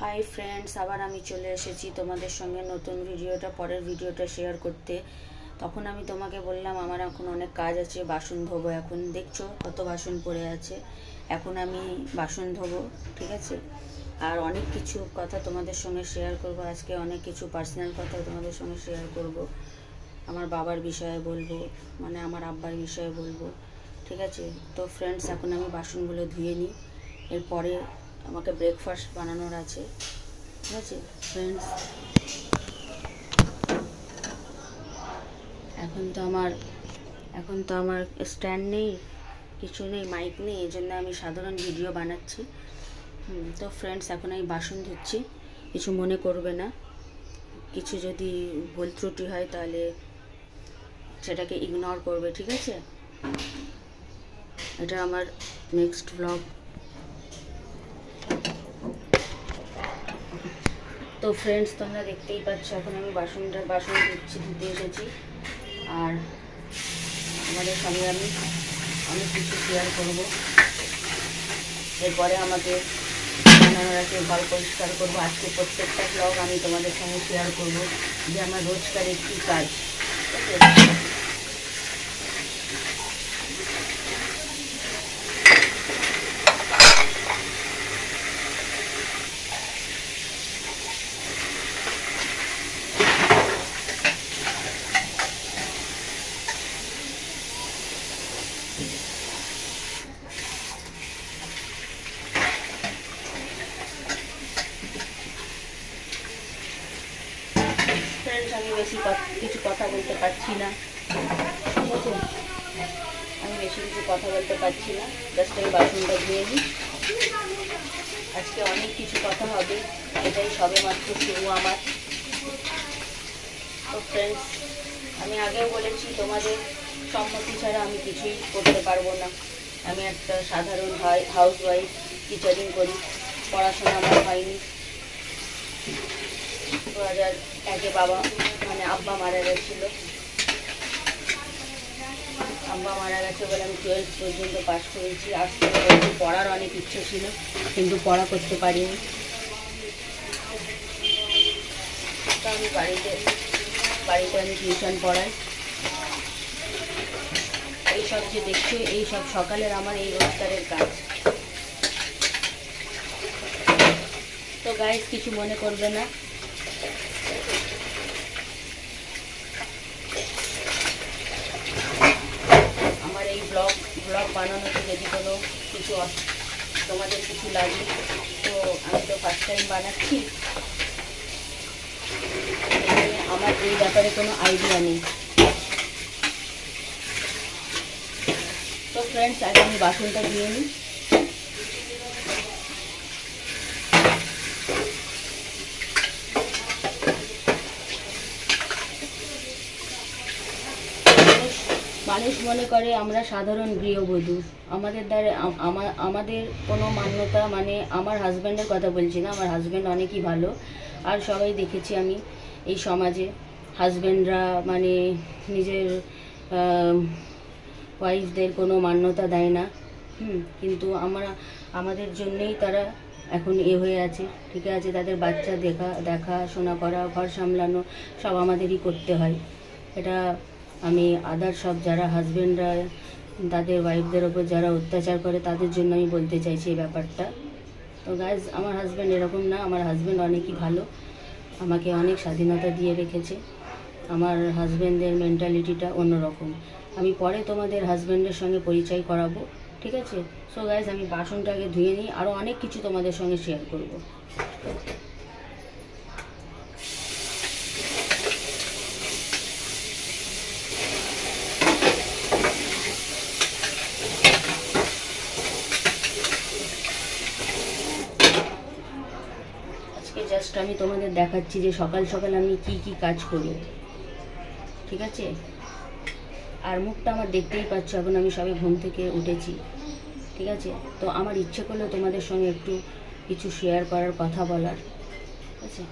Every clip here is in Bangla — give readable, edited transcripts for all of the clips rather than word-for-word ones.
হাই ফ্রেন্ডস, আবার আমি চলে এসেছি তোমাদের সঙ্গে নতুন পরের ভিডিওটা শেয়ার করতে। তখন আমি তোমাকে বললাম আমার এখন অনেক কাজ আছে, বাসন ধোবো। এখন দেখছো কত বাসন পড়ে আছে, এখন আমি বাসন ধোবো, ঠিক আছে। আর অনেক কিছু কথা তোমাদের সঙ্গে শেয়ার করব আজকে, অনেক কিছু পার্সোনাল কথা তোমাদের সঙ্গে শেয়ার করব। আমার বাবার বিষয়ে বলবো, মানে আমার আব্বার বিষয়ে বলবো, ঠিক আছে। তো ফ্রেন্ডস, এখন আমি বাসনগুলো ধুয়ে নিই, এরপরে আমাকে ব্রেকফাস্ট বানানোর আছে, ঠিক আছে ফ্রেন্ডস। এখন তো আমার স্ট্যান্ড নেই, কিছু নেই, মাইক নেই, এই জন্য আমি সাধারণ ভিডিও বানাচ্ছি। তো ফ্রেন্ডস, এখন আমি বাসন ধুচ্ছি, কিছু মনে করবে না। কিছু যদি ভুল ত্রুটি হয় তাহলে সেটাকে ইগনোর করবে, ঠিক আছে। এটা আমার নেক্সট ব্লগ। তো ফ্রেন্ডস, তোমরা দেখতেই পাচ্ছ এখন আমি বাসন ধুতে এসেছি। আর আমাদের সঙ্গে আমি অনেক কিছু শেয়ার করবো। এরপরে আমাকে রান্নাঘরকে ঘর পরিষ্কার করবো। আজকে প্রত্যেকটা ব্লগ আমি তোমাদের সঙ্গে শেয়ার করবো যে আমার রোজকার একটি কাজ, ঠিক আছে। আমি বেশি কিছু কথা বলতে পারছি না, ঠিক আছে। আমি বেশি কিছু কথা বলতে পারছি না, জাস্ট আমি বাসনটা ধুয়ে নিই। আজকে অনেক কিছু কথা হবে, এটাই সবে মাত্র শুরু আমার। তো ফ্রেন্ডস, আমি আগেও বলেছি তোমাদের সম্মতি ছাড়া আমি কিছুই করতে পারবো না। আমি একটা সাধারণ হাউস ওয়াইফ, টিচারিং করি, পড়াশোনা আমার হয়নি। 2001-এ আব্বা মারা গেছিলো। আব্বা মারা গেছে বলে আমি 12th পর্যন্ত পাস করেছি। আজকে পড়ার অনেক ইচ্ছে ছিল, কিন্তু পড়া করতে পারিনি। তো আমি বাড়িতে আমি টিউশন পড়াই। এইসব যে দেখছো, এইসব সকালের আমার এই রোজগারের কাজ। তো গাইস, কিছু মনে করবে না। আমার এই ব্লগ বানানোতে যদি কোনো কিছু তোমাদের কিছু লাগে, তো আমি তো ফার্স্ট টাইম বানাচ্ছি, আমার এই ব্যাপারে কোনো আইডিয়া নেই। তো ফ্রেন্ডস, আগে আমি বাসনটা ধুয়ে নিই। মানুষ মনে করে আমরা সাধারণ গৃহবধূ, আমাদের দ্বারা আমাদের কোনো মান্যতা, মানে আমার হাজব্যান্ডের কথা বলছি না, আমার হাজব্যান্ড অনেকই ভালো। আর সবাই দেখেছি আমি এই সমাজে, হাজব্যান্ডরা মানে নিজের ওয়াইফদের কোনো মান্যতা দেয় না। কিন্তু আমাদের জন্যেই তারা এখন হয়ে আছে, ঠিক আছে। তাদের বাচ্চা দেখাশোনা করা, ঘর সামলানো সব আমাদেরই করতে হয়। এটা আমি সব যারা হাজব্যান্ডরা তাদের ওয়াইফদের ওপর যারা অত্যাচার করে তাদের জন্য আমি বলতে চাইছি এই ব্যাপারটা। তো গাইজ, আমার হাজব্যান্ড এরকম না, আমার হাজব্যান্ড অনেকই ভালো, আমাকে অনেক স্বাধীনতা দিয়ে রেখেছে। আমার হাজব্যান্ডের মেন্টালিটিটা অন্যরকম। আমি পরে তোমাদের হাজব্যান্ডের সঙ্গে পরিচয় করাবো, ঠিক আছে। সো গাইজ, আমি বাসনটাকে ধুয়ে নিই, আরও অনেক কিছু তোমাদের সঙ্গে শেয়ার করব। জাস্ট আমি তোমাদের দেখাচ্ছি যে সকাল সকাল আমি কি কাজ করি, ঠিক আছে। আর মুখটা আমার দেখতেই পাচ্ছ, এখন আমি সবে ঘুম থেকে উঠেছি, ঠিক আছে। তো আমার ইচ্ছে করলো তোমাদের সঙ্গে একটু কিছু শেয়ার করার, কথা বলার, ঠিক আছে।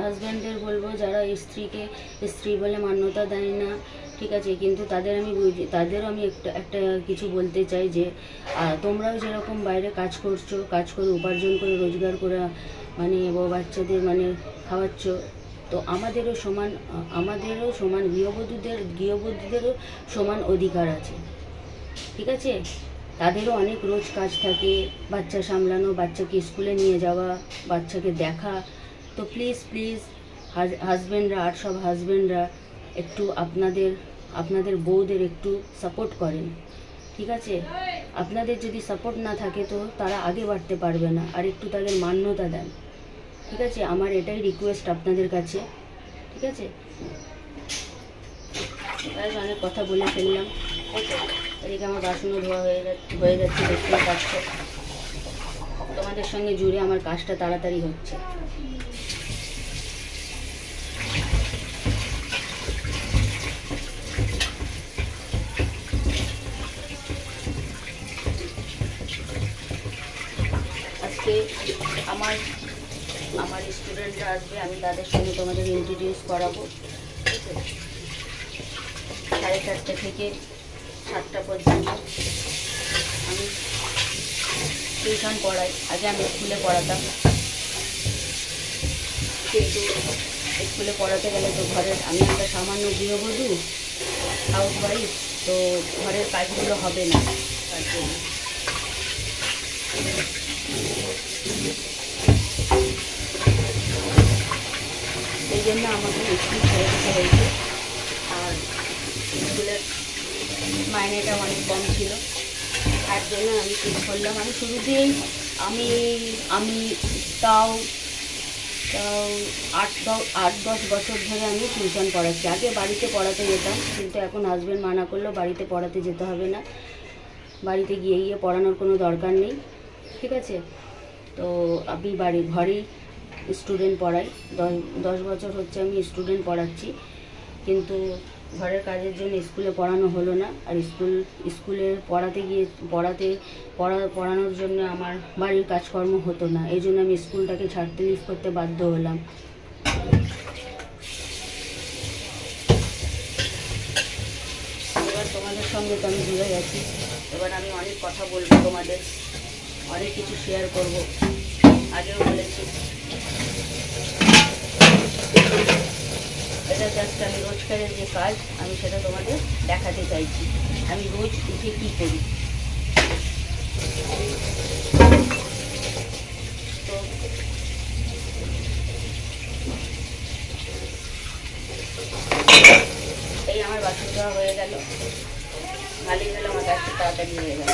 হাজব্যান্ডদের বলবো যারা স্ত্রীকে স্ত্রী বলে মান্যতা দেয় না, ঠিক আছে, কিন্তু তাদেরও আমি একটা কিছু বলতে চাই যে তোমরাও যেরকম বাইরে কাজ করছো, কাজ করে উপার্জন করে রোজগার করে মানে বাচ্চাদের মানে খাওয়াচ্ছ, তো আমাদেরও সমান গৃহবধূদেরও সমান অধিকার আছে, ঠিক আছে। তাদেরও অনেক রোজ কাজ থাকে, বাচ্চা সামলানো, বাচ্চাকে স্কুলে নিয়ে যাওয়া, বাচ্চাকে দেখা। তো প্লিজ হাজব্যান্ডরা আর সব হাজব্যান্ডরা একটু আপনাদের বউদের একটু সাপোর্ট করেন, ঠিক আছে। আপনাদের যদি সাপোর্ট না থাকে তো তারা আগে বাড়তে পারবে না, আর একটু তাদের মান্যতা দেন, ঠিক আছে। আমার এটাই রিকোয়েস্ট আপনাদের কাছে, ঠিক আছে। অনেক কথা বলে ফেললাম, ওকে। এদিকে আমার বাসনও ধোয়া হয়ে যাচ্ছে, দেখতে পাচ্ছ। তোমাদের সঙ্গে জুড়ে আমার কাজটা তাড়াতাড়ি হচ্ছে। আজকে আমার স্টুডেন্টরা আসবে, আমি তাদের সঙ্গে তোমাদের ইন্ট্রোডিউস করাবো, ঠিক আছে। 4:30 থেকে 7টা পর্যন্ত আমি টিউশন পড়াই। আগে আমি স্কুলে পড়াতাম, কিন্তু স্কুলে পড়াতে গেলে তো আমি একটা সামান্য গৃহবধূ, হাউস ওয়াইফ, তো ঘরের কাজগুলো হবে না, তার জন্য। এই জন্য আমাকে স্কুল ছেড়ে দিতে হয়েছে, আর স্কুলের মাইনেটা অনেক কম ছিল, তার জন্য আমি ঠিক করলাম। আমি শুরুতেই আমি তাও 8-10 বছর ধরে আমি টিউশন পড়াচ্ছি। আগে বাড়িতে পড়াতে যেতাম, কিন্তু এখন হাজব্যান্ড মানা করলো বাড়িতে পড়াতে যেতে হবে না, বাড়িতে গিয়ে পড়ানোর কোনো দরকার নেই, ঠিক আছে। তো আমি ঘরেই স্টুডেন্ট পড়াই। 10 বছর হচ্ছে আমি স্টুডেন্ট পড়াচ্ছি, কিন্তু ঘরের কাজের জন্য স্কুলে পড়ানো হলো না। আর স্কুলে পড়ানোর জন্য আমার বাড়ির কাজকর্ম হতো না, এই জন্য আমি স্কুলটাকে ছাড়তে লিভ করতে বাধ্য হলাম। এবার তোমাদের সঙ্গে তো আমি জুড়ে গেছি, এবার আমি অনেক কথা বলবো, তোমাদের অনেক কিছু শেয়ার করব। আগেও বলেছি, এটা জাস্ট আমি রোজকারের যে কাজ, আমি সেটা তোমাদের দেখাতে চাইছি। আমি রোজ উঠে কী করি। তো এই আমার বাসন ধোয়া হয়ে গেল, ভালোই গেল, আমার কাজটা তাড়াতাড়ি হয়ে গেল।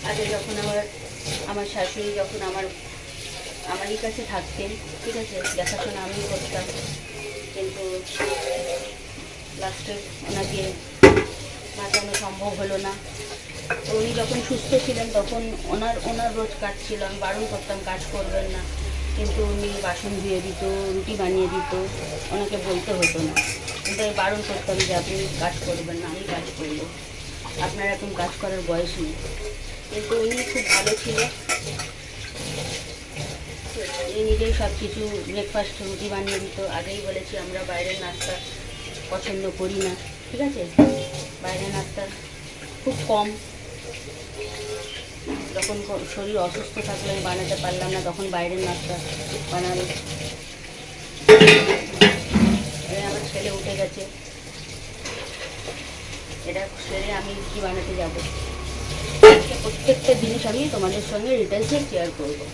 আগে যখন আমার শাশুড়ি যখন আমারই কাছে থাকতেন, ঠিক আছে, দেখাশোনা আমি করতাম, কিন্তু লাস্টে ওনাকে বাঁচানো সম্ভব হলো না। তো উনি যখন সুস্থ ছিলেন তখন ওনার রোজ কাজ ছিল, আমি বারণ করতাম কাজ করবেন না, কিন্তু উনি বাসন ধুয়ে দিত, রুটি বানিয়ে দিত, ওনাকে বলতে হতো না, কিন্তু আমি বারণ করতাম যে আপনি কাজ করবেন না, আমি কাজ করবো, আপনার এখন কাজ করার বয়স নেই। কিন্তু উনি খুব ভালো ছিল, উনি নিজেই সব কিছু ব্রেকফাস্ট রুটি বানিয়ে দিত। আগেই বলেছি আমরা বাইরের নাস্তা পছন্দ করি না, ঠিক আছে, বাইরের নাস্তা খুব কম। যখন শরীর অসুস্থ থাকলে আমি বানাতে পারলাম না, তখন বাইরের নাস্তা বানালো। আমার ছেলে উঠে গেছে, এটা সেরে আমি কি বানাতে যাব। প্রত্যেকটা জিনিস আমি তোমাদের সঙ্গে ডিটেলসে শেয়ার করবো।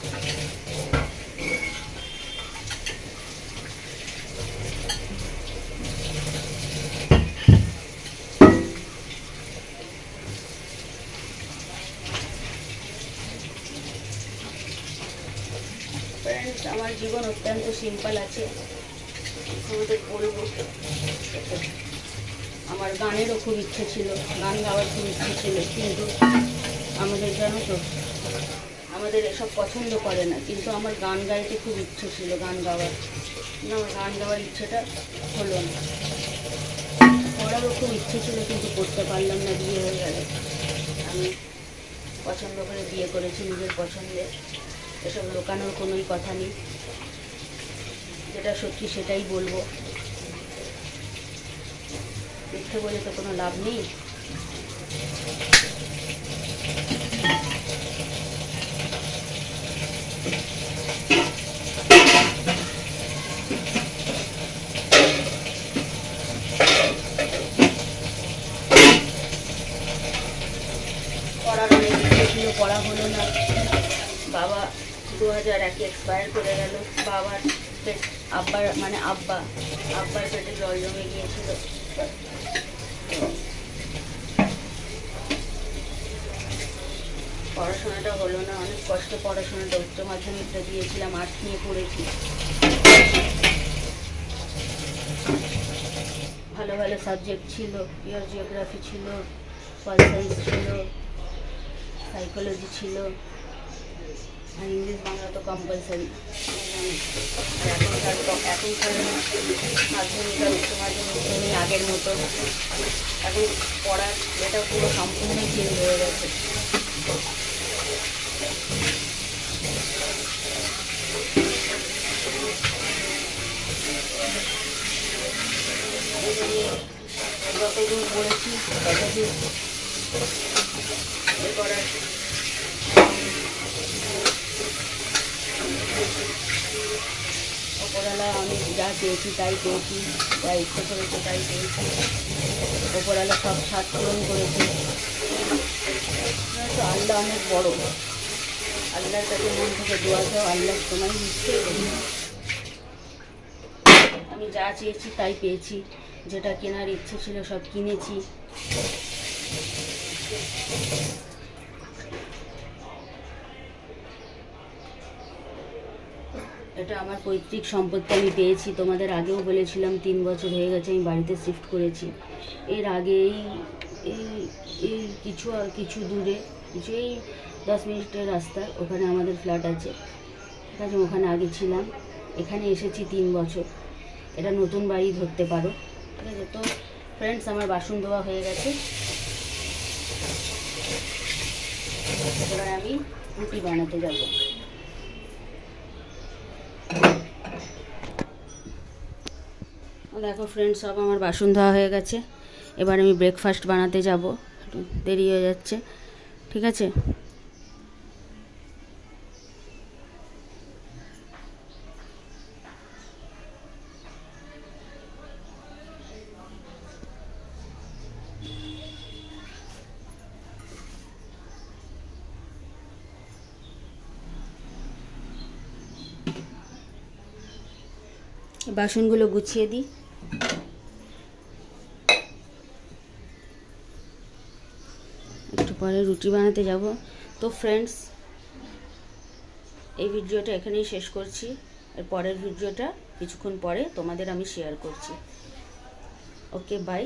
ফ্রেন্ডস, আমার জীবন অত্যন্ত সিম্পল আছে, তোমাদের বলবো। আমার গানেরও খুব ইচ্ছে ছিল, গান গাওয়ার খুব ইচ্ছে ছিল, কিন্তু আমাদের জানো তো আমাদের এসব পছন্দ করে না, কিন্তু আমার গান গাইতে খুব ইচ্ছে ছিল, গান গাওয়ার, কিন্তু আমার গান গাওয়ার ইচ্ছেটা হলো না। পড়ারও খুব ইচ্ছে ছিল, কিন্তু করতে পারলাম না, বিয়ে হয়ে গেল। আমি পছন্দ করে বিয়ে করেছি, নিজের পছন্দে, এসব লোকানোর কোনোই কথা নেই, যেটা সত্যি সেটাই বলবো, মিথ্যে বলে তো কোনো লাভ নেই। পড়ার অনেক ইচ্ছে ছিল, পড়া হলো না। বাবা 2001 এক্সপায়ার করে গেল। বাবার পেট, আব্বার পেটে জল জমে গিয়েছিল। পড়াশোনাটা হলো না, অনেক কষ্টে পড়াশোনাটা, উচ্চ মাধ্যমিকটা দিয়েছিলাম, আর্টস নিয়ে পড়েছি। ভালো ভালো সাবজেক্ট ছিল, পিওর জিওগ্রাফি ছিল, পল সায়েন্স ছিল, সাইকোলজি ছিল, আর ইংলিশ বাংলা তো কম্পালসারি। আর এখনকার মাধ্যমিক আর উচ্চ মাধ্যমিক নেই আগের মতো, এখন পড়ার এটা পুরো সম্পূর্ণই চেঞ্জ হয়ে গেছে। যতদূর পড়েছি ততদূর করার ওপরওয়ালা, আমি যা চেয়েছি তাই পেয়েছি, যা ইচ্ছে করেছে তাই পেয়েছি, ওপরওয়ালা সব স্বাদ পূরণ করেছে। তো আল্লাহ অনেক বড়, আল্লাহর কাছে মন থেকে দোয়া দাও, আল্লাহ তোমায় নিশ্চয়ই দেবে। আমি যা চেয়েছি তাই পেয়েছি, যেটা কেনার ইচ্ছে ছিল সব কিনেছি। এটা আমার পৈতৃক সম্পত্তি, আমি পেয়েছি। তোমাদের আগেও বলেছিলাম 3 বছর হয়ে গেছে আমি বাড়িতে শিফট করেছি। এর আগে এই কিছু দূরে, এই 10 মিনিটের রাস্তা, ওখানে আমাদের ফ্ল্যাট আছে, ঠিক আছে, ওখানে আগে ছিলাম। এখানে এসেছি 3 বছর, এটা নতুন বাড়ি ধরতে পারো, ঠিক আছে। তো ফ্রেন্ডস, আমার বাসন ধোয়া হয়ে গেছে, এবার আমি রুটি বানাতে যাব। দেখো ফ্রেন্ডস, সব আমার বাসন ধোয়া হয়ে গেছে, এবার আমি ব্রেকফাস্ট বানাতে যাব, একটু দেরি হয়ে যাচ্ছে, ঠিক আছে। বাসনগুলো গুছিয়ে দিই। একটু পরে রুটি বানাতে যাব। তো ফ্রেন্ডস, এই ভিডিওটা এখানেই শেষ করছি, এর পরের ভিডিওটা কিছুক্ষণ পরে তোমাদের আমি শেয়ার করছি। ওকে, বাই।